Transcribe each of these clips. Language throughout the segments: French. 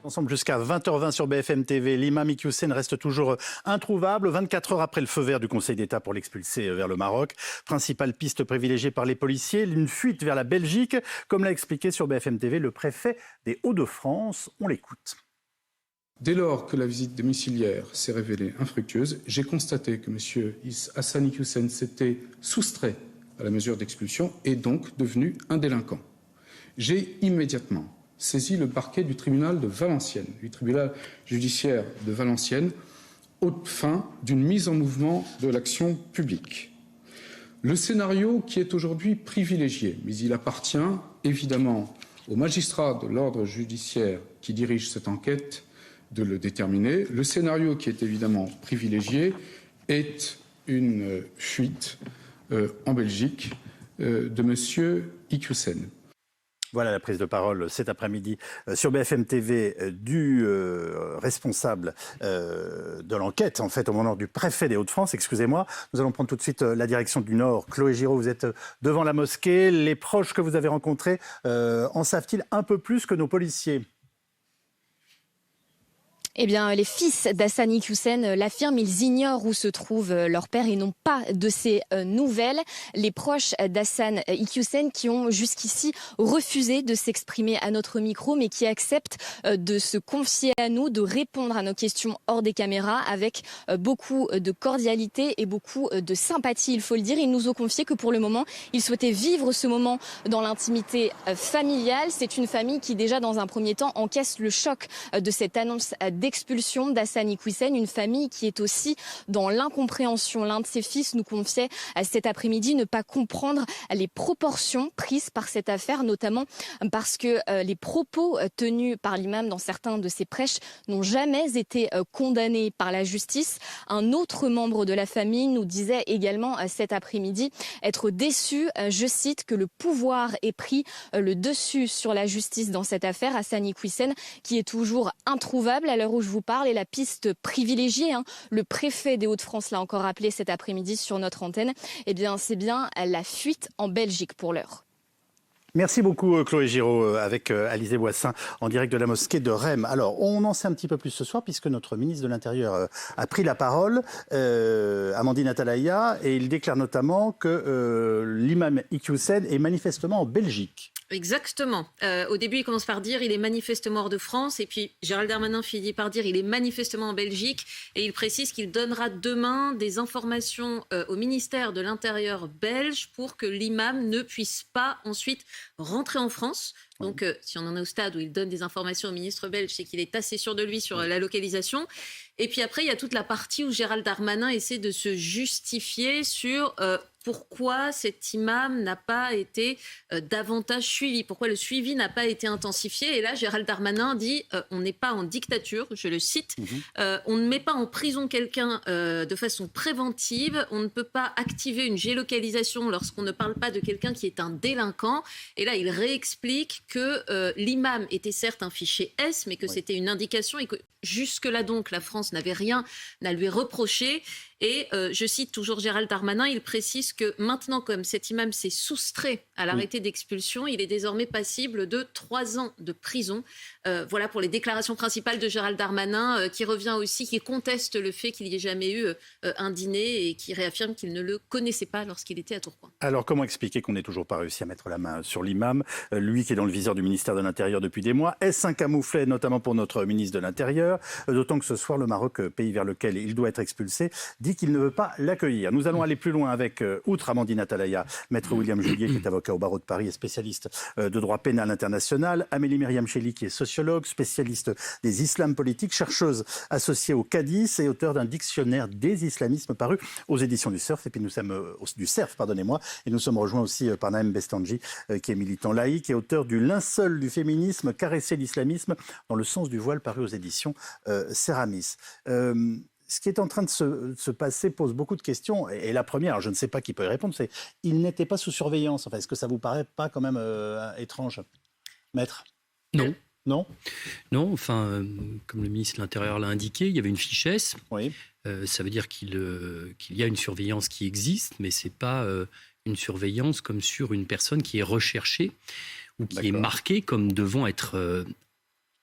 Ensemble jusqu'à 20h20 sur BFM TV. L'imam Iqiyoussen reste toujours introuvable 24 heures après le feu vert du Conseil d'État pour l'expulser vers le Maroc. Principale piste privilégiée par les policiers, une fuite vers la Belgique, comme l'a expliqué sur BFM TV le préfet des Hauts-de-France. On l'écoute. Dès lors que la visite domiciliaire s'est révélée infructueuse, j'ai constaté que M. Hassan Iqiyoussen s'était soustrait à la mesure d'expulsion et donc devenu un délinquant. J'ai immédiatement saisi le parquet du tribunal de Valenciennes, du tribunal judiciaire de Valenciennes, aux fins d'une mise en mouvement de l'action publique. Le scénario qui est aujourd'hui privilégié, mais il appartient évidemment aux magistrats de l'ordre judiciaire qui dirigent cette enquête de le déterminer. Le scénario qui est évidemment privilégié est une fuite en Belgique de M. Iqiyoussen. Voilà la prise de parole cet après-midi sur BFM TV du responsable de l'enquête, en fait, au moment du préfet des Hauts-de-France, excusez-moi. Nous allons prendre tout de suite la direction du Nord. Chloé Giraud, vous êtes devant la mosquée. Les proches que vous avez rencontrés en savent-ils un peu plus que nos policiers ? Eh bien, les fils d'Hassan Iqiyoussen l'affirment, ils ignorent où se trouve leur père et n'ont pas de ces nouvelles. Les proches d'Hassan Iqiyoussen qui ont jusqu'ici refusé de s'exprimer à notre micro, mais qui acceptent de se confier à nous, de répondre à nos questions hors des caméras avec beaucoup de cordialité et beaucoup de sympathie, il faut le dire. Ils nous ont confié que pour le moment, ils souhaitaient vivre ce moment dans l'intimité familiale. C'est une famille qui déjà dans un premier temps encaisse le choc de cette annonce d'expulsion d'Hassan Iqiyoussen, une famille qui est aussi dans l'incompréhension. L'un de ses fils nous confiait cet après-midi ne pas comprendre les proportions prises par cette affaire, notamment parce que les propos tenus par l'imam dans certains de ses prêches n'ont jamais été condamnés par la justice. Un autre membre de la famille nous disait également cet après-midi être déçu, je cite, que le pouvoir ait pris le dessus sur la justice dans cette affaire. Hassan Iqiyoussen qui est toujours introuvable à l'heure où je vous parle, et la piste privilégiée, le préfet des Hauts-de-France l'a encore rappelé cet après-midi sur notre antenne, eh bien c'est bien la fuite en Belgique pour l'heure. Merci beaucoup Chloé Giraud avec Alizé Boissin en direct de la mosquée de Reims. Alors on en sait un petit peu plus ce soir puisque notre ministre de l'Intérieur a pris la parole, Amandine Atalaya, et il déclare notamment que l'imam Iqiyoussen est manifestement en Belgique. Exactement. Au début, il commence par dire il est manifestement hors de France, et puis Gérald Darmanin finit par dire il est manifestement en Belgique, et il précise qu'il donnera demain des informations au ministère de l'Intérieur belge pour que l'imam ne puisse pas ensuite rentrer en France. Donc, si on en est au stade où il donne des informations au ministre belge, c'est qu'il est assez sûr de lui sur la localisation. Et puis après, il y a toute la partie où Gérald Darmanin essaie de se justifier sur pourquoi cet imam n'a pas été davantage suivi, pourquoi le suivi n'a pas été intensifié. Et là, Gérald Darmanin dit on n'est pas en dictature, je le cite, on ne met pas en prison quelqu'un de façon préventive, on ne peut pas activer une géolocalisation lorsqu'on ne parle pas de quelqu'un qui est un délinquant. Et là, il réexplique que l'imam était certes un fichier S, mais que c'était une indication et que jusque-là donc la France n'avait rien à lui reprocher. Et je cite toujours Gérald Darmanin, il précise que maintenant, comme cet imam s'est soustrait à l'arrêté d'expulsion, il est désormais passible de 3 ans de prison. Voilà pour les déclarations principales de Gérald Darmanin, qui revient aussi, qui conteste le fait qu'il n'y ait jamais eu un dîner et qui réaffirme qu'il ne le connaissait pas lorsqu'il était à Tourcoing. Alors comment expliquer qu'on n'ait toujours pas réussi à mettre la main sur l'imam, lui qui est dans le viseur du ministère de l'Intérieur depuis des mois? Est-ce un camouflet, notamment pour notre ministre de l'Intérieur? D'autant que ce soir, le Maroc, pays vers lequel il doit être expulsé, dit qu'il ne veut pas l'accueillir. Nous allons aller plus loin avec, outre Amandine Atalaya, maître William Julier, qui est avocat au barreau de Paris et spécialiste de droit pénal international, Amélie Myriam Chély, qui est sociologue, spécialiste des islams politiques, chercheuse associée au CADIS et auteur d'un dictionnaire des islamismes paru aux éditions du CERF. Et puis nous sommes du CERF, pardonnez-moi, et nous sommes rejoints aussi par Naëm Bestanji, qui est militant laïque et auteur du Linceul du féminisme, caresser l'islamisme dans le sens du voile, paru aux éditions Céramis. Ce qui est en train de se passer pose beaucoup de questions. Et la première, alors je ne sais pas qui peut y répondre, c'est il n'était pas sous surveillance. Enfin, est-ce que ça vous paraît pas quand même étrange, maître? Non. Non. Non, enfin, comme le ministre de l'Intérieur l'a indiqué, il y avait une fiche S. Oui. Ça veut dire qu'il y a une surveillance qui existe, mais ce n'est pas une surveillance comme sur une personne qui est recherchée ou qui est marquée comme devant être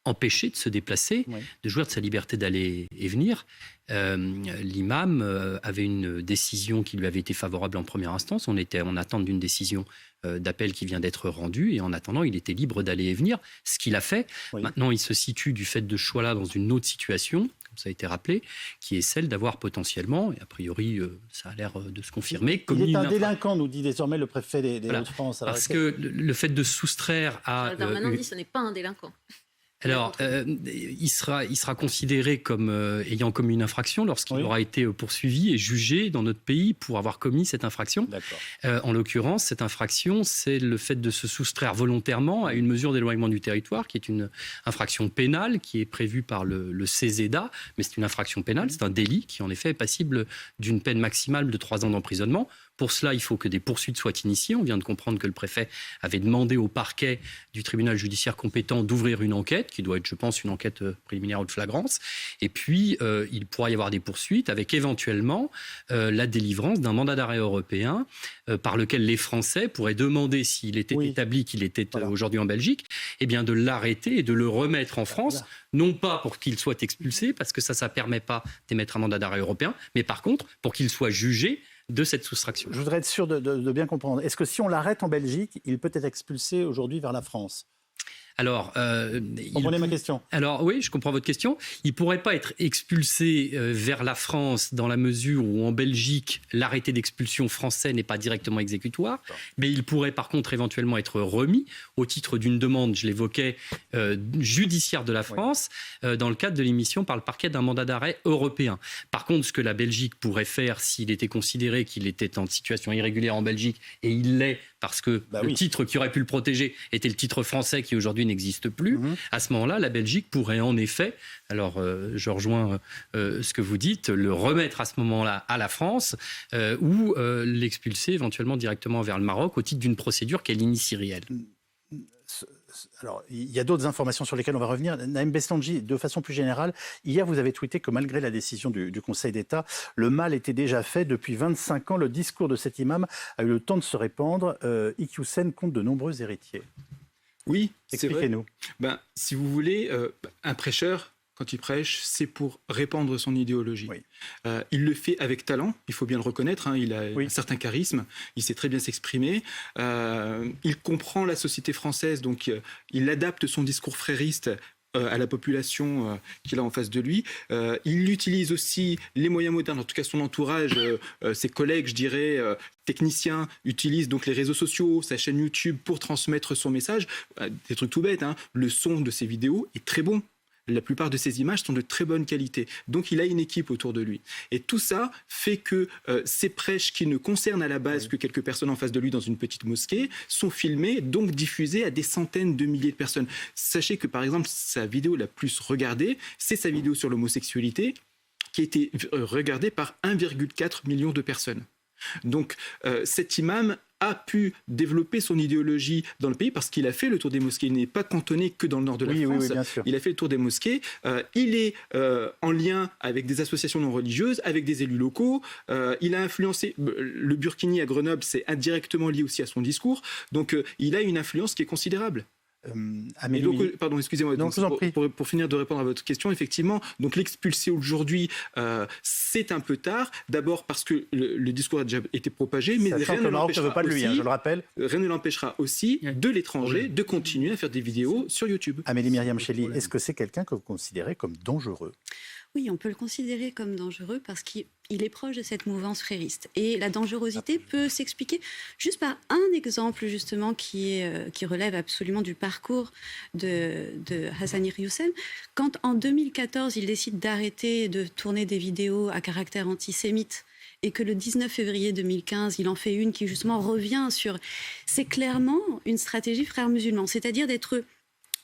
empêché de se déplacer, de jouir de sa liberté d'aller et venir. L'imam avait une décision qui lui avait été favorable en première instance. On était en attente d'une décision d'appel qui vient d'être rendue, et en attendant, il était libre d'aller et venir, ce qu'il a fait. Maintenant, il se situe du fait de ce choix-là dans une autre situation, comme ça a été rappelé, qui est celle d'avoir potentiellement, et a priori, ça a l'air de se confirmer, il est un délinquant, nous dit désormais le préfet des Hauts-de-France. Parce que le fait de soustraire à... Darmanin dit que ce n'est pas un délinquant. Alors, il sera considéré comme ayant commis une infraction lorsqu'il aura été poursuivi et jugé dans notre pays pour avoir commis cette infraction. En l'occurrence, cette infraction, c'est le fait de se soustraire volontairement à une mesure d'éloignement du territoire, qui est une infraction pénale, qui est prévue par le CESEDA, mais c'est une infraction pénale, c'est un délit qui en effet est passible d'une peine maximale de 3 ans d'emprisonnement. Pour cela, il faut que des poursuites soient initiées. On vient de comprendre que le préfet avait demandé au parquet du tribunal judiciaire compétent d'ouvrir une enquête, qui doit être, je pense, une enquête préliminaire ou de flagrance. Et puis, il pourra y avoir des poursuites avec éventuellement la délivrance d'un mandat d'arrêt européen par lequel les Français pourraient demander, s'il était établi qu'il était aujourd'hui en Belgique, eh bien de l'arrêter et de le remettre en France, non pas pour qu'il soit expulsé, parce que ça ne permet pas d'émettre un mandat d'arrêt européen, mais par contre, pour qu'il soit jugé de cette soustraction. Je voudrais être sûr de bien comprendre. Est-ce que si on l'arrête en Belgique, il peut être expulsé aujourd'hui vers la France ? Alors, comprenez ma question. Alors oui, je comprends votre question. Il ne pourrait pas être expulsé vers la France dans la mesure où en Belgique, l'arrêté d'expulsion français n'est pas directement exécutoire, mais il pourrait par contre éventuellement être remis au titre d'une demande, je l'évoquais, judiciaire de la France, dans le cadre de l'émission par le parquet d'un mandat d'arrêt européen. Par contre, ce que la Belgique pourrait faire s'il était considéré qu'il était en situation irrégulière en Belgique, et il l'est parce que le titre qui aurait pu le protéger était le titre français qui aujourd'hui n'existe plus, à ce moment-là, la Belgique pourrait en effet, alors je rejoins ce que vous dites, le remettre à ce moment-là à la France ou l'expulser éventuellement directement vers le Maroc au titre d'une procédure qu'elle initierait elle. Alors, il y a d'autres informations sur lesquelles on va revenir. Naïm Bestandji, de façon plus générale, hier, vous avez tweeté que malgré la décision du Conseil d'État, le mal était déjà fait. Depuis 25 ans, le discours de cet imam a eu le temps de se répandre. Iqiyoussen compte de nombreux héritiers. Oui, c'est vrai. Expliquez-nous. Si vous voulez, un prêcheur, quand il prêche, c'est pour répandre son idéologie. Il le fait avec talent, il faut bien le reconnaître, il a un certain charisme, il sait très bien s'exprimer, il comprend la société française, donc il adapte son discours frériste à la population qu'il a en face de lui. Il utilise aussi les moyens modernes, en tout cas son entourage, ses collègues, je dirais, techniciens, utilisent donc les réseaux sociaux, sa chaîne YouTube pour transmettre son message. Des trucs tout bêtes, le son de ses vidéos est très bon. La plupart de ces images sont de très bonne qualité. Donc, il a une équipe autour de lui. Et tout ça fait que ces prêches qui ne concernent à la base que quelques personnes en face de lui dans une petite mosquée sont filmés, donc diffusés à des centaines de milliers de personnes. Sachez que, par exemple, sa vidéo la plus regardée, c'est sa vidéo sur l'homosexualité qui a été regardée par 1,4 million de personnes. Donc, cet imam a pu développer son idéologie dans le pays parce qu'il a fait le tour des mosquées. Il n'est pas cantonné que dans le nord de la France. Oui, bien sûr. Il a fait le tour des mosquées. Il est en lien avec des associations non religieuses, avec des élus locaux. Il a influencé le Burkini à Grenoble, c'est indirectement lié aussi à son discours. Donc, il a une influence qui est considérable. Amélie. Donc, pardon, excusez-moi. Non, pour finir de répondre à votre question, effectivement, donc l'expulser aujourd'hui, c'est un peu tard. D'abord parce que le discours a déjà été propagé, mais rien ne l'empêchera pas de lui, je le rappelle. Rien ne l'empêchera aussi de l'étranger de continuer à faire des vidéos sur YouTube. Amélie Myriam Chelly, est-ce que c'est quelqu'un que vous considérez comme dangereux ? Oui, on peut le considérer comme dangereux parce qu'il est proche de cette mouvance frériste. Et la dangerosité peut s'expliquer juste par un exemple, justement, qui relève absolument du parcours de Hassan Iqiyoussen. Quand, en 2014, il décide d'arrêter de tourner des vidéos à caractère antisémite, et que le 19 février 2015, il en fait une qui, justement, revient sur... C'est clairement une stratégie frères musulmans, c'est-à-dire d'être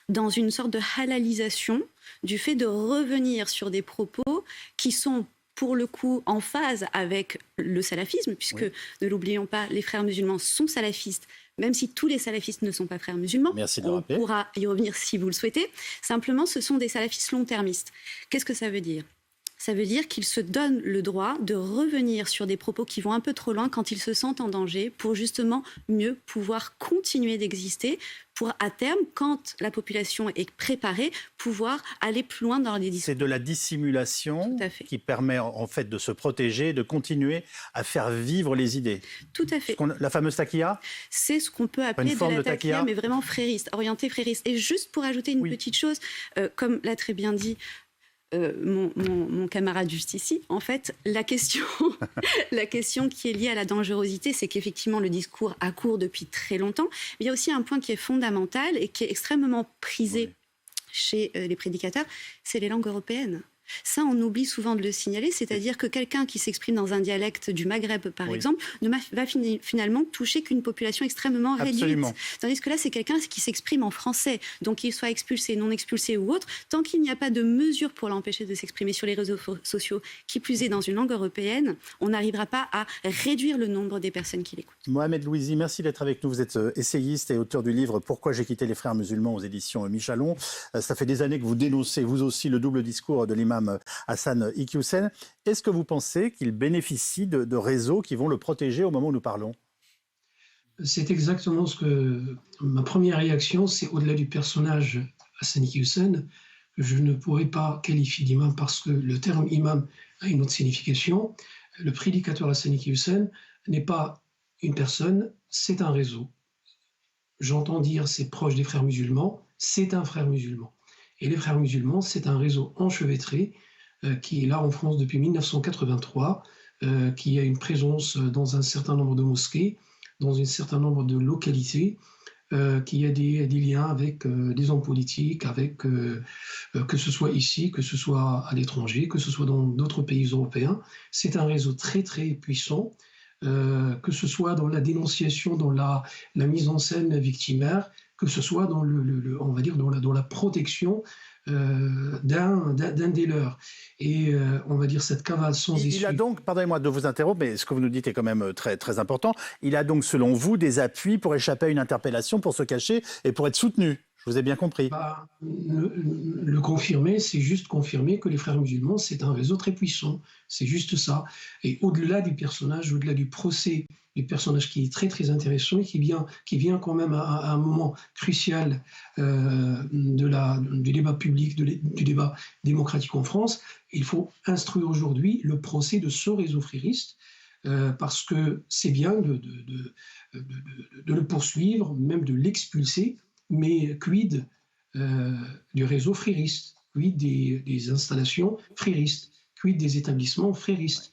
dans une sorte de halalisation du fait de revenir sur des propos qui sont pour le coup en phase avec le salafisme, puisque, ne l'oublions pas, les frères musulmans sont salafistes, même si tous les salafistes ne sont pas frères musulmans. Merci de le rappeler. On pourra y revenir si vous le souhaitez. Simplement, ce sont des salafistes long-termistes. Qu'est-ce que ça veut dire ? Ça veut dire qu'ils se donnent le droit de revenir sur des propos qui vont un peu trop loin quand ils se sentent en danger pour justement mieux pouvoir continuer d'exister, pour à terme, quand la population est préparée, pouvoir aller plus loin dans les discours. C'est de la dissimulation qui permet en fait de se protéger, de continuer à faire vivre les idées. Tout à fait. La fameuse taquilla ? C'est ce qu'on peut appeler de la taquilla, mais vraiment frériste, orientée frériste. Et juste pour ajouter une petite chose, comme l'a très bien dit mon camarade juste ici, en fait, la question qui est liée à la dangerosité, c'est qu'effectivement, le discours a cours depuis très longtemps. Mais il y a aussi un point qui est fondamental et qui est extrêmement prisé chez les prédicateurs, c'est les langues européennes. Ça, on oublie souvent de le signaler, c'est-à-dire que quelqu'un qui s'exprime dans un dialecte du Maghreb, par exemple, ne va finalement toucher qu'une population extrêmement réduite. Tandis que là, c'est quelqu'un qui s'exprime en français. Donc, qu'il soit expulsé, non expulsé ou autre, tant qu'il n'y a pas de mesure pour l'empêcher de s'exprimer sur les réseaux sociaux, qui plus est dans une langue européenne, on n'arrivera pas à réduire le nombre des personnes qui l'écoutent. Mohamed Louisi, merci d'être avec nous. Vous êtes essayiste et auteur du livre « Pourquoi j'ai quitté les frères musulmans » aux éditions Michalon. Ça fait des années que vous dénoncez, vous aussi, le double discours de l'imam Hassan Iqiyoussen. Est-ce que vous pensez qu'il bénéficie de réseaux qui vont le protéger au moment où nous parlons ? C'est exactement ce que... Ma première réaction, c'est au-delà du personnage Hassan Iqiyoussen, je ne pourrais pas qualifier d'imam parce que le terme imam a une autre signification. Le prédicateur Hassan Iqiyoussen n'est pas une personne, c'est un réseau. J'entends dire c'est proche des frères musulmans, c'est un frère musulman. Et les frères musulmans, c'est un réseau enchevêtré qui est là en France depuis 1983, qui a une présence dans un certain nombre de mosquées, dans un certain nombre de localités, qui a des liens avec des hommes politiques, avec que ce soit ici, que ce soit à l'étranger, que ce soit dans d'autres pays européens. C'est un réseau très très puissant, que ce soit dans la dénonciation, dans la mise en scène victimaire, que ce soit dans on va dire dans la protection d'un des leurs. Et on va dire cette cavale sans issue. Il a donc, pardonnez-moi de vous interrompre, mais ce que vous nous dites est quand même très, très important, il a donc selon vous des appuis pour échapper à une interpellation, pour se cacher et pour être soutenu. Je vous ai bien compris. Le confirmer, c'est juste confirmer que les frères musulmans, c'est un réseau très puissant. C'est juste ça. Et au-delà du personnage, au-delà du procès, du personnage qui est très très intéressant et qui vient quand même à un moment crucial du débat public, du débat démocratique en France, il faut instruire aujourd'hui le procès de ce réseau frériste parce que c'est bien de le poursuivre, même de l'expulser. Mais quid du réseau frériste, quid des installations fréristes, quid des établissements fréristes,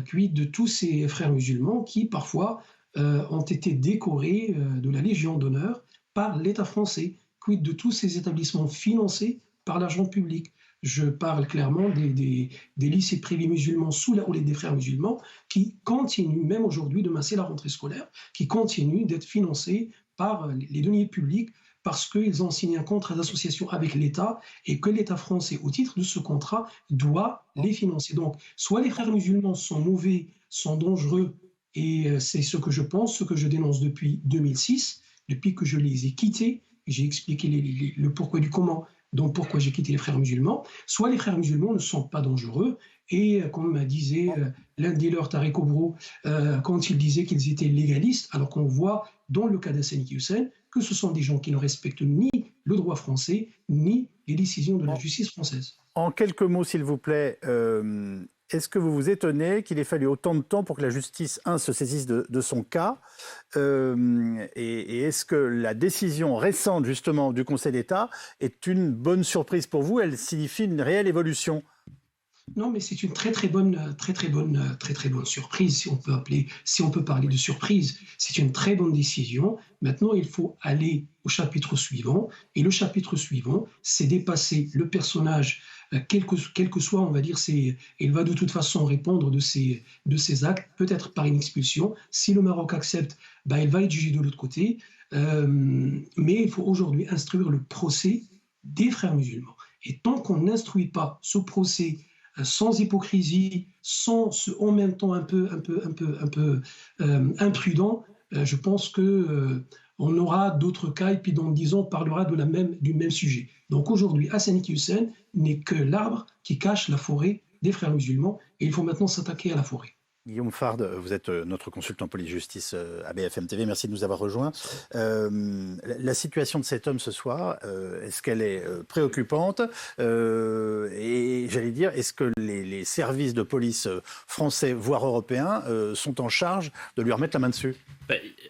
quid de tous ces frères musulmans qui parfois ont été décorés de la Légion d'honneur par l'État français, quid de tous ces établissements financés par l'argent public. Je parle clairement des lycées privés musulmans sous la houlette des frères musulmans qui continuent, même aujourd'hui, de masser la rentrée scolaire, qui continuent d'être financés par les deniers publics parce qu'ils ont signé un contrat d'association avec l'État et que l'État français, au titre de ce contrat, doit les financer. Donc, soit les frères musulmans sont mauvais, sont dangereux, et c'est ce que je pense, ce que je dénonce depuis 2006, depuis que je les ai quittés, j'ai expliqué le pourquoi du comment, donc pourquoi j'ai quitté les frères musulmans, soit les frères musulmans ne sont pas dangereux, et comme disait l'un des leurs, Tarek Obro, quand il disait qu'ils étaient légalistes, alors qu'on voit dans le cas d'Hassan Iqiyoussen que ce sont des gens qui ne respectent ni le droit français, ni les décisions de la justice française. En quelques mots, s'il vous plaît, est-ce que vous vous étonnez qu'il ait fallu autant de temps pour que la justice, se saisisse de son cas et est-ce que la décision récente, justement, du Conseil d'État est une bonne surprise pour vous? Elle signifie une réelle évolution? Non, mais c'est une très bonne surprise, si on peut parler de surprise. C'est une très bonne décision. Maintenant, il faut aller au chapitre suivant. Et le chapitre suivant, c'est dépasser le personnage, quel que soit, on va dire, il va de toute façon répondre de ses actes, peut-être par une expulsion. Si le Maroc accepte, il va être jugé de l'autre côté. Mais il faut aujourd'hui instruire le procès des frères musulmans. Et tant qu'on n'instruit pas ce procès sans hypocrisie, en même temps un peu imprudent, je pense que on aura d'autres cas et puis dans 10 ans on parlera du même sujet. Donc aujourd'hui, Hassan Iqiyoussen n'est que l'arbre qui cache la forêt des frères musulmans, et il faut maintenant s'attaquer à la forêt. Guillaume Fard, vous êtes notre consultant police-justice à BFM TV. Merci de nous avoir rejoints. La situation de cet homme ce soir, est-ce qu'elle est préoccupante et j'allais dire, est-ce que les services de police français, voire européens, sont en charge de lui remettre la main dessus ?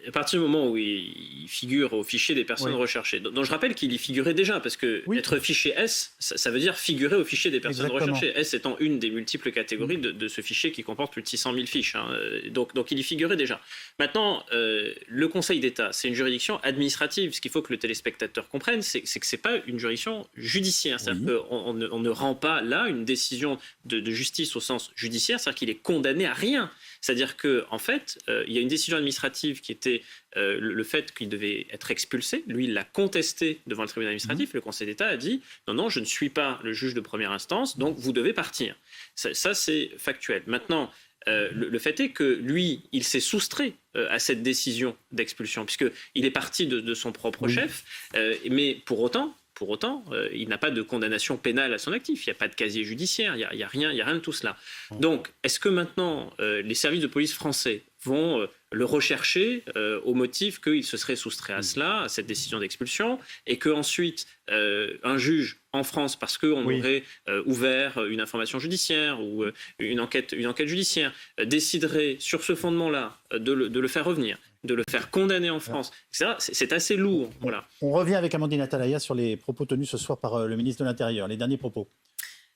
À partir du moment où il figure au fichier des personnes recherchées, dont je rappelle qu'il y figurait déjà, parce que être fichier S, ça veut dire figurer au fichier des personnes recherchées. S étant une des multiples catégories de ce fichier qui comporte plus de 600 000 fiches. Hein. Donc il y figurait déjà. Maintenant, le Conseil d'État, c'est une juridiction administrative. Ce qu'il faut que le téléspectateur comprenne, c'est que ce n'est pas une juridiction judiciaire. C'est-à-dire qu'on ne rend pas là une décision de justice au sens judiciaire, c'est-à-dire qu'il est condamné à rien. C'est-à-dire qu'en fait, il y a une décision administrative qui était le fait qu'il devait être expulsé. Lui, il l'a contesté devant le tribunal administratif. Le Conseil d'État a dit « Non, je ne suis pas le juge de première instance, donc vous devez partir ». Ça, c'est factuel. Maintenant, le fait est que lui, il s'est soustrait à cette décision d'expulsion, puisqu'il est parti de son propre chef, mais pour autant, il n'a pas de condamnation pénale à son actif. Il n'y a pas de casier judiciaire, il n'y a rien de tout cela. Donc, est-ce que maintenant, les services de police français vont le rechercher au motif qu'il se serait soustrait à cela, à cette décision d'expulsion, et qu'ensuite, un juge en France, parce qu'on aurait ouvert une information judiciaire ou une enquête judiciaire, déciderait sur ce fondement-là de le faire revenir, de le faire condamner en France, etc. C'est assez lourd. Voilà. On revient avec Amandine Atalaya sur les propos tenus ce soir par le ministre de l'Intérieur, les derniers propos.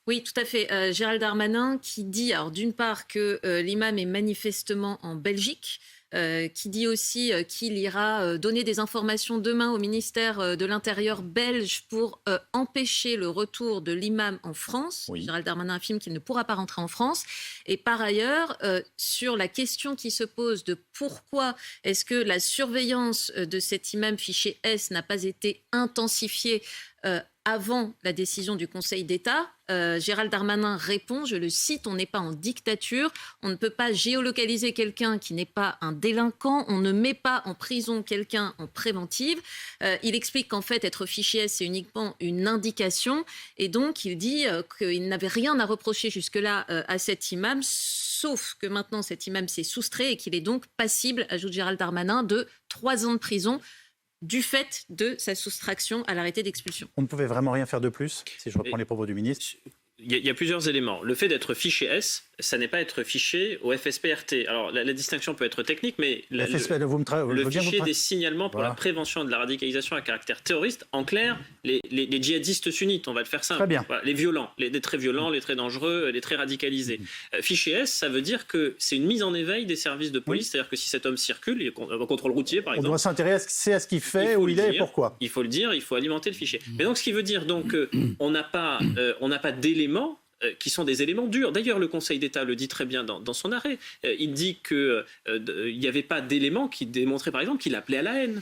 Oui, tout à fait. Gérald Darmanin qui dit, alors d'une part que l'imam est manifestement en Belgique, qui dit aussi qu'il ira donner des informations demain au ministère de l'Intérieur belge pour empêcher le retour de l'imam en France. Gérald Darmanin affirme qu'il ne pourra pas rentrer en France. Et par ailleurs, sur la question qui se pose de pourquoi est-ce que la surveillance de cet imam fiché S n'a pas été intensifiée avant la décision du Conseil d'État, Gérald Darmanin répond, je le cite, on n'est pas en dictature, on ne peut pas géolocaliser quelqu'un qui n'est pas un délinquant, on ne met pas en prison quelqu'un en préventive. Il explique qu'en fait, être fiché S, c'est uniquement une indication, et donc il dit qu'il n'avait rien à reprocher jusque-là à cet imam, sauf que maintenant cet imam s'est soustrait et qu'il est donc passible, ajoute Gérald Darmanin, de 3 ans de prison du fait de sa soustraction à l'arrêté d'expulsion. On ne pouvait vraiment rien faire de plus, si je reprends les propos du ministre. Il y a plusieurs éléments. Le fait d'être fiché S, ça n'est pas être fiché au FSPRT. Alors, la distinction peut être technique, mais le fichier des signalements pour la prévention de la radicalisation à caractère terroriste, en clair, les djihadistes sunnites, on va le faire simple. Voilà, les violents, les très violents, les très dangereux, les très radicalisés. Fichier S, ça veut dire que c'est une mise en éveil des services de police, c'est-à-dire que si cet homme circule, il est en contrôle routier, par exemple. On doit s'intéresser à ce qu'il fait, où il est et pourquoi. Il faut le dire, il faut alimenter le fichier. Mais donc, ce qui veut dire donc, on n'a pas d'éléments qui sont des éléments durs. D'ailleurs, le Conseil d'État le dit très bien dans son arrêt. Il dit qu'il n'y avait pas d'éléments qui démontraient, par exemple, qu'il appelait à la haine,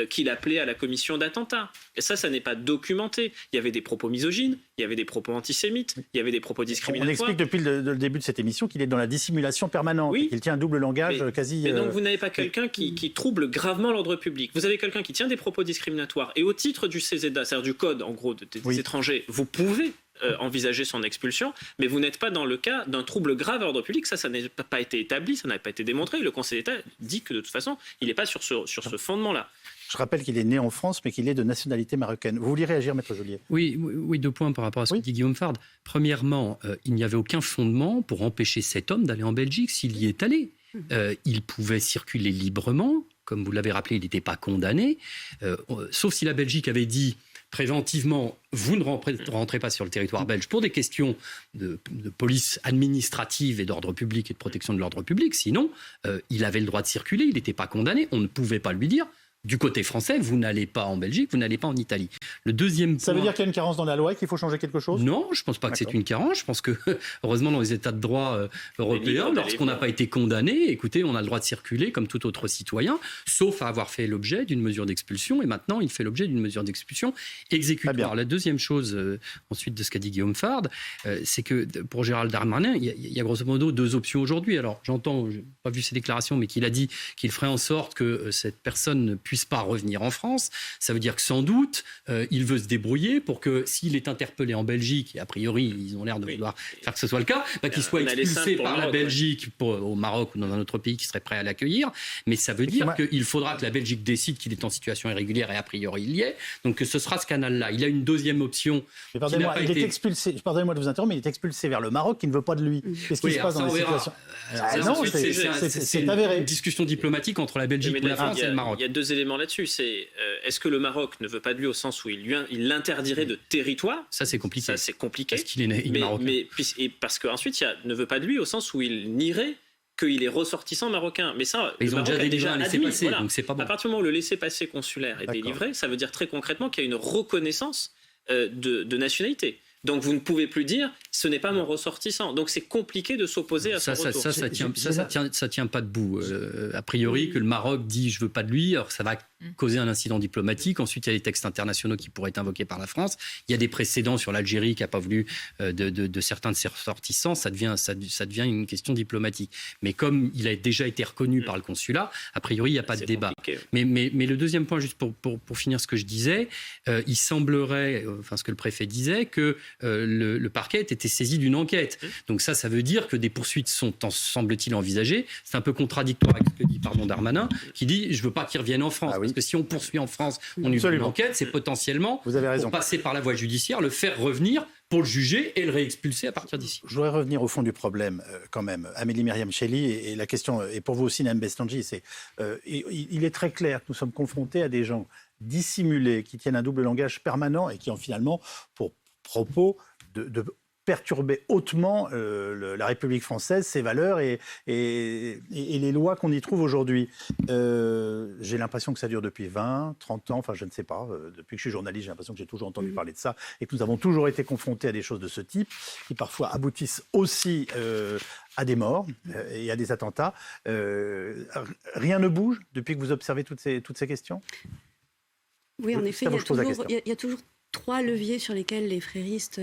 qu'il appelait à la commission d'attentats. Et ça n'est pas documenté. Il y avait des propos misogynes, il y avait des propos antisémites, il y avait des propos discriminatoires. On explique depuis le début de cette émission qu'il est dans la dissimulation permanente, qu'il tient un double langage quasi... Mais donc vous n'avez pas quelqu'un qui trouble gravement l'ordre public. Vous avez quelqu'un qui tient des propos discriminatoires. Et au titre du CESEDA, c'est-à-dire du code, en gros, des étrangers, vous pouvez envisager son expulsion, mais vous n'êtes pas dans le cas d'un trouble grave à l'ordre public. Ça n'a pas été établi, ça n'a pas été démontré. Le Conseil d'État dit que de toute façon, il n'est pas sur ce fondement-là. Je rappelle qu'il est né en France, mais qu'il est de nationalité marocaine. Vous vouliez réagir, Maître Geôlier ? Oui, 2 points par rapport à ce que dit Guillaume Fard. Premièrement, il n'y avait aucun fondement pour empêcher cet homme d'aller en Belgique s'il y est allé. Il pouvait circuler librement. Comme vous l'avez rappelé, il n'était pas condamné. Sauf si la Belgique avait dit préventivement, vous ne rentrez pas sur le territoire belge pour des questions de police administrative et d'ordre public et de protection de l'ordre public. Sinon, il avait le droit de circuler, il n'était pas condamné. On ne pouvait pas lui dire, du côté français, vous n'allez pas en Belgique, vous n'allez pas en Italie. Le deuxième point... Ça veut dire qu'il y a une carence dans la loi et qu'il faut changer quelque chose ? Non, je ne pense pas que c'est une carence. Je pense que, heureusement, dans les états de droit européens, lorsqu'on n'a pas été condamné, écoutez, on a le droit de circuler comme tout autre citoyen, sauf à avoir fait l'objet d'une mesure d'expulsion. Et maintenant, il fait l'objet d'une mesure d'expulsion exécutoire. La deuxième chose, ensuite de ce qu'a dit Guillaume Fard, c'est que pour Gérald Darmanin, il y a grosso modo 2 options aujourd'hui. Alors, j'entends, je n'ai pas vu ses déclarations, mais qu'il a dit qu'il ferait en sorte que cette personne puisse puisse pas revenir en France. Ça veut dire que sans doute, il veut se débrouiller pour que s'il est interpellé en Belgique, et a priori, ils ont l'air de vouloir faire que ce soit le cas, qu'il soit expulsé par la Belgique au Maroc ou dans un autre pays qui serait prêt à l'accueillir. Mais ça veut dire qu'il faudra que la Belgique décide qu'il est en situation irrégulière, et a priori, il y est. Donc, ce sera ce canal-là. Il a une deuxième option. Pardonnez-moi de vous interrompre, mais il est expulsé vers le Maroc qui ne veut pas de lui. Qu'est-ce qui se passe dans les situations? C'est avéré. Une discussion diplomatique entre la Belgique ou la France et le Maroc. Il y a deux éléments là-dessus. Est-ce que le Maroc ne veut pas de lui au sens où il l'interdirait de territoire? Ça, c'est compliqué. Ça, c'est compliqué. Parce qu'il est marocain. Et parce qu'ensuite, il ne veut pas de lui au sens où il nierait qu'il est ressortissant marocain. Mais ça, ils ont déjà un laissez-passer, donc c'est pas bon. À partir du moment où le laissez-passer consulaire est délivré, ça veut dire très concrètement qu'il y a une reconnaissance de nationalité. Donc vous ne pouvez plus dire ce n'est pas mon ressortissant. Donc c'est compliqué de s'opposer à son retour. Ça tient pas debout. A priori, que le Maroc dit je veux pas de lui, alors ça va causer un incident diplomatique. Ensuite, il y a les textes internationaux qui pourraient être invoqués par la France. Il y a des précédents sur l'Algérie qui n'a pas voulu de certains de ses ressortissants. Ça devient une question diplomatique. Mais comme il a déjà été reconnu par le consulat, a priori, il n'y a pas de débat. Mais le deuxième point, juste pour finir ce que je disais, il semblerait, ce que le préfet disait, que le parquet ait été saisi d'une enquête. Donc ça veut dire que des poursuites sont, semble-t-il, envisagées. C'est un peu contradictoire avec ce que dit Darmanin, qui dit « je ne veux pas qu'il revienne en France ». Parce que si on poursuit en France, on ouvre une enquête, c'est potentiellement, pour passer par la voie judiciaire, le faire revenir pour le juger et le réexpulser à partir d'ici. Je voudrais revenir au fond du problème quand même. Amélie Myriam Chelly, et la question, et pour vous aussi, Naëm Bestanji, il est très clair que nous sommes confrontés à des gens dissimulés, qui tiennent un double langage permanent et qui ont finalement pour propos de perturber hautement la République française, ses valeurs et les lois qu'on y trouve aujourd'hui. J'ai l'impression que ça dure depuis 20, 30 ans, enfin je ne sais pas, depuis que je suis journaliste, j'ai l'impression que j'ai toujours entendu parler de ça et que nous avons toujours été confrontés à des choses de ce type qui parfois aboutissent aussi à des morts et à des attentats. Rien ne bouge depuis que vous observez toutes ces questions? Oui, en effet, il y a toujours 3 leviers sur lesquels les fréristes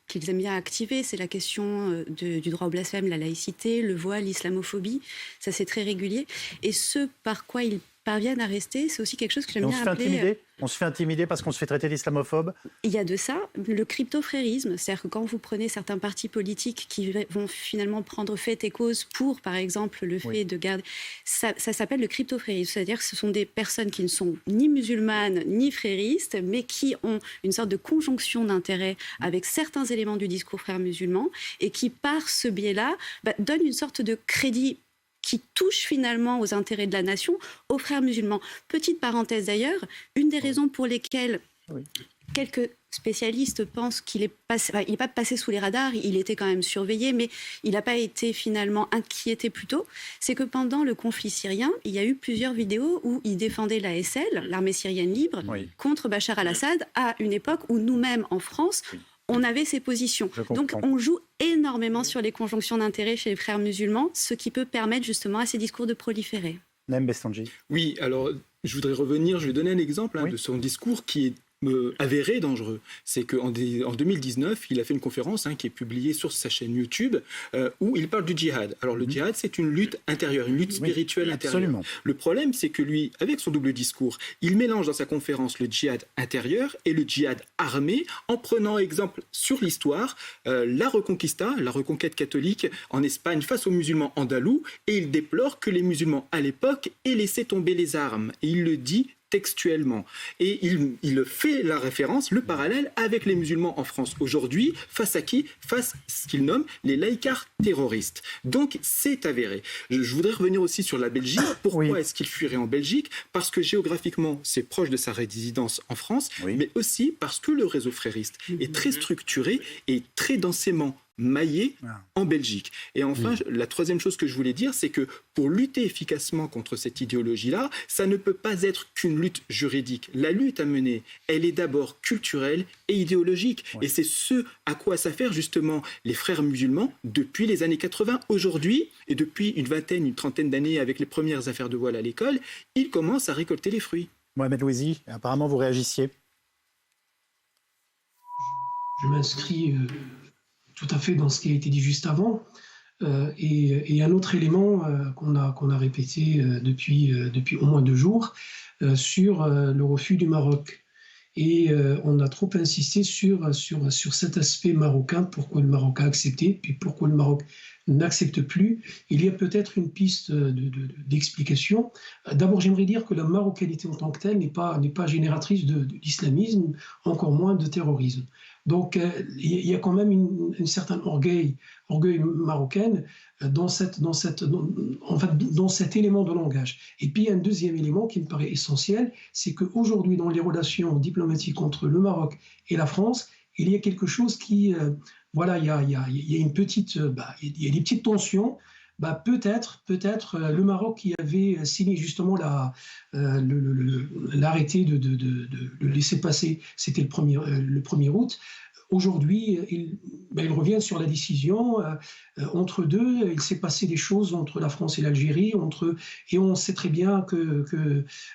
qu'ils aiment bien activer. C'est la question du droit au blasphème, la laïcité, le voile, l'islamophobie. Ça, c'est très régulier. Et ce par quoi ils parviennent à rester, c'est aussi quelque chose que j'aime bien appeler... On se fait intimider parce qu'on se fait traiter d'islamophobe? Il y a de ça. Le crypto-frérisme, c'est-à-dire que quand vous prenez certains partis politiques qui vont finalement prendre fait et cause pour, par exemple, le fait de garder... Ça s'appelle le crypto-frérisme, c'est-à-dire que ce sont des personnes qui ne sont ni musulmanes ni fréristes, mais qui ont une sorte de conjonction d'intérêts avec certains éléments du discours frère musulman et qui, par ce biais-là, donnent une sorte de crédit qui touche finalement aux intérêts de la nation, aux frères musulmans. Petite parenthèse d'ailleurs, une des raisons pour lesquelles quelques spécialistes pensent qu'il n'est pas passé sous les radars, il était quand même surveillé, mais il n'a pas été finalement inquiété plus tôt, c'est que pendant le conflit syrien, il y a eu plusieurs vidéos où il défendait l'ASL, l'armée syrienne libre, contre Bachar al-Assad, à une époque où nous-mêmes en France, on avait ces positions. Donc on joue énormément sur les conjonctions d'intérêts chez les frères musulmans, ce qui peut permettre justement à ces discours de proliférer. Naëm Bestanji. Oui, alors je voudrais revenir, je vais donner un exemple de son discours qui est avéré dangereux. C'est qu'en 2019, il a fait une conférence qui est publiée sur sa chaîne YouTube où il parle du djihad. Alors le djihad, c'est une lutte intérieure, une lutte spirituelle intérieure. Absolument. Le problème, c'est que lui, avec son double discours, il mélange dans sa conférence le djihad intérieur et le djihad armé en prenant exemple sur l'histoire, la Reconquista, la reconquête catholique en Espagne face aux musulmans andalous, et il déplore que les musulmans à l'époque aient laissé tomber les armes. Et il le dit textuellement. Et il fait la référence, le parallèle avec les musulmans en France aujourd'hui, face à qui? Face à ce qu'il nomme les laïcards terroristes. Donc c'est avéré. Je voudrais revenir aussi sur la Belgique. Pourquoi est-ce qu'il fuirait en Belgique? Parce que géographiquement, c'est proche de sa résidence en France, mais aussi parce que le réseau frériste est très structuré et très densément maillé en Belgique. Et enfin, la troisième chose que je voulais dire, c'est que pour lutter efficacement contre cette idéologie-là, ça ne peut pas être qu'une lutte juridique. La lutte à mener, elle est d'abord culturelle et idéologique. Et c'est ce à quoi s'affairent justement les frères musulmans depuis les années 80. Aujourd'hui, et depuis une trentaine d'années avec les premières affaires de voile à l'école, ils commencent à récolter les fruits. Mohamed Louisi, apparemment vous réagissiez. Je m'inscris tout à fait dans ce qui a été dit juste avant. Et un autre élément qu'on a répété depuis au moins 2 jours sur le refus du Maroc. Et on a trop insisté sur cet aspect marocain, pourquoi le Maroc a accepté, puis pourquoi le Maroc n'accepte plus. Il y a peut-être une piste d'explication. D'abord, j'aimerais dire que la marocanité en tant que telle n'est pas génératrice d'islamisme, encore moins de terrorisme. Donc, il y a quand même une certaine orgueil marocain dans cet élément de langage. Et puis, un deuxième élément qui me paraît essentiel, c'est qu'aujourd'hui, dans les relations diplomatiques entre le Maroc et la France, il y a quelque chose qui... voilà, il y a une petite... il y a des petites tensions. Peut-être le Maroc qui avait signé justement l'arrêté de laisser passer, c'était le 1er août. Aujourd'hui, il revient sur la décision. Entre deux, il s'est passé des choses entre la France et l'Algérie. Et on sait très bien que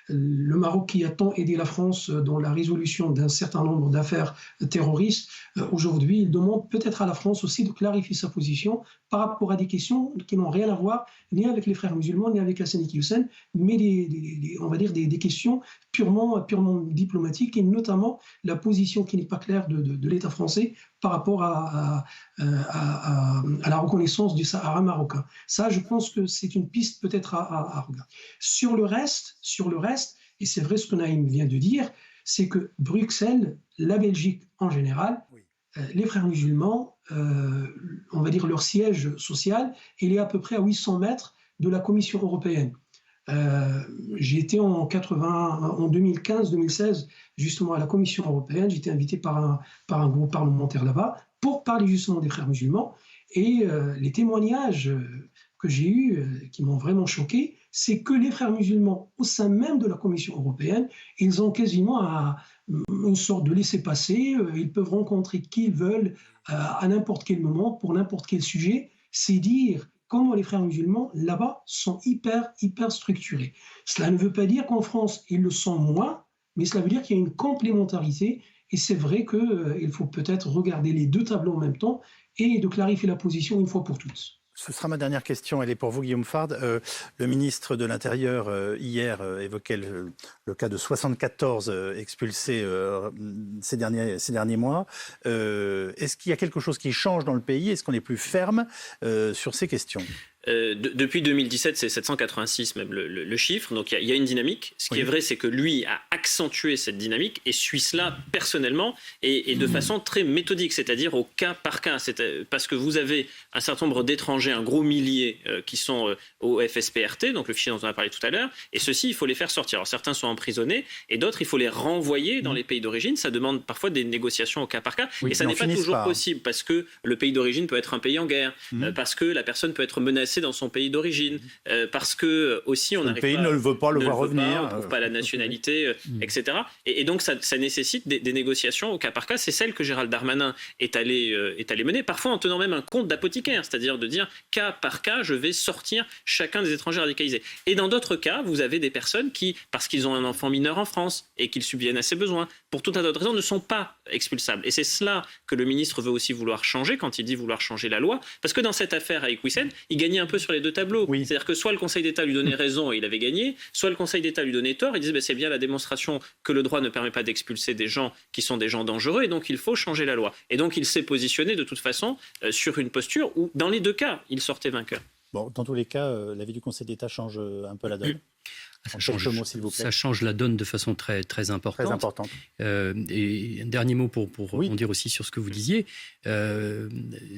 le Maroc, qui a tant aidé la France dans la résolution d'un certain nombre d'affaires terroristes, aujourd'hui, il demande peut-être à la France aussi de clarifier sa position par rapport à des questions qui n'ont rien à voir ni avec les frères musulmans, ni avec Hassani Iqiyoussen, mais on va dire des questions purement diplomatiques, et notamment la position qui n'est pas claire de l'État français par rapport à la reconnaissance du Sahara marocain. Ça, je pense que c'est une piste peut-être à regarder. Sur le reste, et c'est vrai ce que Naïm vient de dire, c'est que Bruxelles, la Belgique en général, les frères musulmans, on va dire leur siège social, il est à peu près à 800 mètres de la Commission européenne. J'ai été en 2015-2016 justement à la Commission européenne. J'étais invité par un groupe parlementaire là-bas pour parler justement des frères musulmans, et les témoignages que j'ai eus qui m'ont vraiment choqué, c'est que les frères musulmans au sein même de la Commission européenne, ils ont quasiment une sorte de laissez-passer. Ils peuvent rencontrer qui ils veulent à n'importe quel moment pour n'importe quel sujet. C'est dire comment les frères musulmans, là-bas, sont hyper structurés. Cela ne veut pas dire qu'en France, ils le sont moins, mais cela veut dire qu'il y a une complémentarité, et c'est vrai qu'il faut peut-être regarder les 2 tableaux en même temps et de clarifier la position une fois pour toutes. Ce sera ma dernière question, elle est pour vous, Guillaume Fard. Le ministre de l'Intérieur, hier, évoquait le cas de 74 expulsés ces derniers mois. Est-ce qu'il y a quelque chose qui change dans le pays? Est-ce qu'on est plus ferme sur ces questions? Depuis 2017, c'est 786 même le chiffre, donc il y a une dynamique. Ce qui est vrai, c'est que lui a accentué cette dynamique et suit cela personnellement et de façon très méthodique, c'est-à-dire au cas par cas. Parce que vous avez un certain nombre d'étrangers, un gros millier qui sont au FSPRT, donc le fichier dont on a parlé tout à l'heure, et ceux-ci, il faut les faire sortir. Alors certains sont emprisonnés et d'autres, il faut les renvoyer dans les pays d'origine. Ça demande parfois des négociations au cas par cas, et ça n'est pas toujours possible parce que le pays d'origine peut être un pays en guerre, parce que la personne peut être menacée dans son pays d'origine, parce que aussi on n'arrive pas, le pays ne veut pas le voir revenir, on ne trouve pas la nationalité, etc. Et donc ça nécessite des négociations au cas par cas. C'est celle que Gérald Darmanin est allé mener, parfois en tenant même un compte d'apothicaire, c'est-à-dire de dire cas par cas, je vais sortir chacun des étrangers radicalisés. Et dans d'autres cas, vous avez des personnes qui, parce qu'ils ont un enfant mineur en France et qu'ils subviennent à ses besoins, pour tout un tas d'autres raisons, ne sont pas expulsables. Et c'est cela que le ministre veut aussi vouloir changer quand il dit vouloir changer la loi, parce que dans cette affaire avec Iqiyoussen, il gagnait un peu sur les 2 tableaux. C'est-à-dire que soit le Conseil d'État lui donnait raison et il avait gagné, soit le Conseil d'État lui donnait tort, il disait c'est bien la démonstration que le droit ne permet pas d'expulser des gens qui sont des gens dangereux, et donc il faut changer la loi. Et donc il s'est positionné de toute façon sur une posture où, dans les 2 cas, il sortait vainqueur. Bon, dans tous les cas, l'avis du Conseil d'État change un peu la donne. Ça change la donne de façon très, très importante. Et un dernier mot pour rebondir aussi sur ce que vous disiez.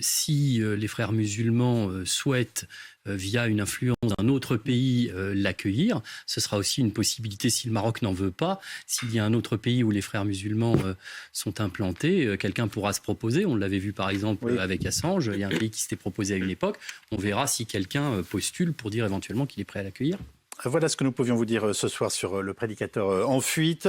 Si les frères musulmans souhaitent, via une influence d'un autre pays, l'accueillir, ce sera aussi une possibilité si le Maroc n'en veut pas. S'il y a un autre pays où les frères musulmans sont implantés, quelqu'un pourra se proposer. On l'avait vu par exemple avec Assange. Il y a un pays qui s'était proposé à une époque. On verra si quelqu'un postule pour dire éventuellement qu'il est prêt à l'accueillir. Voilà ce que nous pouvions vous dire ce soir sur le prédicateur en fuite.